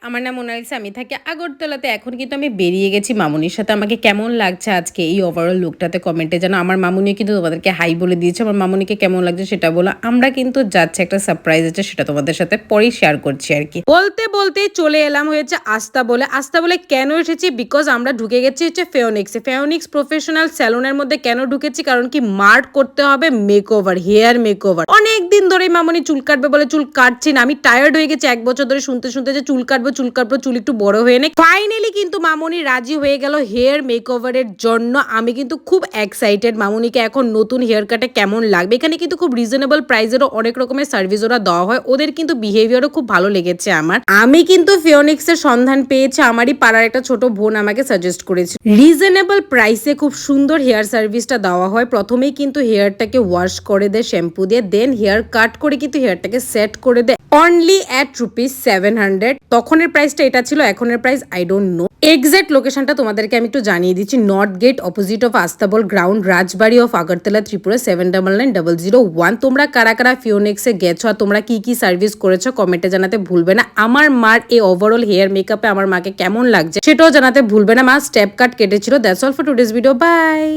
আমার নাম মোনালিসা, আমি থাকি আগরতলাতে। এখন কিন্তু আমি বেরিয়ে গেছি মামুনির সাথে। আমাকে কেমন লাগছে আজকে এই ওভারঅল লুকটাতে কমেন্টে জানাও। আমার মামুনিও কিন্তু তোমাদেরকে হাই বলে দিয়েছে। আমার মামুনিকে কেমন লাগছে সেটা বলো। আমরা কিন্তু যাচ্ছি, একটা সারপ্রাইজ আছে, সেটা তোমাদের সাথে পরেই শেয়ার করছি আর কি। বলতে বলতেই চলে এলাম হয়েছে আস্তাবলে। আস্তাবলে কেন এসেছি? বিকজ আমরা ঢুকে গেছি হচ্ছে ফেওনিক্সে। ফেওনিক্স প্রফেশনাল স্যালনের মধ্যে কেন ঢুকেছি? কারণ কি মার্ক করতে হবে মেকওভার, হেয়ার মেকওভার। অনেক দিন ধরেই মামুনি চুল কাটবে বলে চুল কাটছি না। আমি টায়ার্ড হয়ে গেছি 1 বছর ধরে শুনতে শুনতে যে চুল কাটবো, চুল একটু বড় হয়ে নেই। ফাইনালি কিন্তু মামুনি রাজি হয়ে গেল হেয়ার মেকওভারের জন্য। আমি কিন্তু খুব এক্সাইটেড মামুনিকে এখন নতুন হেয়ার কাটে কেমন লাগবে। এখানে কিন্তু খুব রিজনেবল প্রাইসেরও অনেক রকমের সার্ভিস ওরা দেওয়া হয়। ওদের কিন্তু বিহেভিয়ারও খুব ভালো লেগেছে আমার। আমি কিন্তু ফিওনিক্সের সন্ধান পেয়েছি, আমারই পাড়ার একটা ছোট বোন আমাকে সাজেস্ট করেছে। রিজনেবল প্রাইসে খুব সুন্দর হেয়ার সার্ভিসটা দেওয়া হয়। প্রথমেই কিন্তু হেয়ারটাকে ওয়াশ করে দেয় শ্যাম্পু দিয়ে, দেন হেয়ার কাট করে কিন্তু হেয়ারটাকে সেট করে দেয় অনলি অ্যাট ₹700। তখনের প্রাইসটা এটা ছিল, এখনের price I don't know. Exact লোকেশনটা তোমাদেরকে আমি একটু জানিয়ে দিচ্ছি। North gate, opposite of Astabal ground, Rajbari of Agartala, Tripura 799001। তোমরা কারা কারা ফিওনিক্সে গেছো আর তোমরা কি কি সার্ভিস করেছো কমেন্টে জানাতে ভুলবে না। আমার মার এই ওভারঅল হেয়ার মেকআপে আমার মাকে কেমন লাগছে সেটাও জানাতে ভুলবে না। মা স্টেপ কাট কেটেছিল। That's all for today's video. By.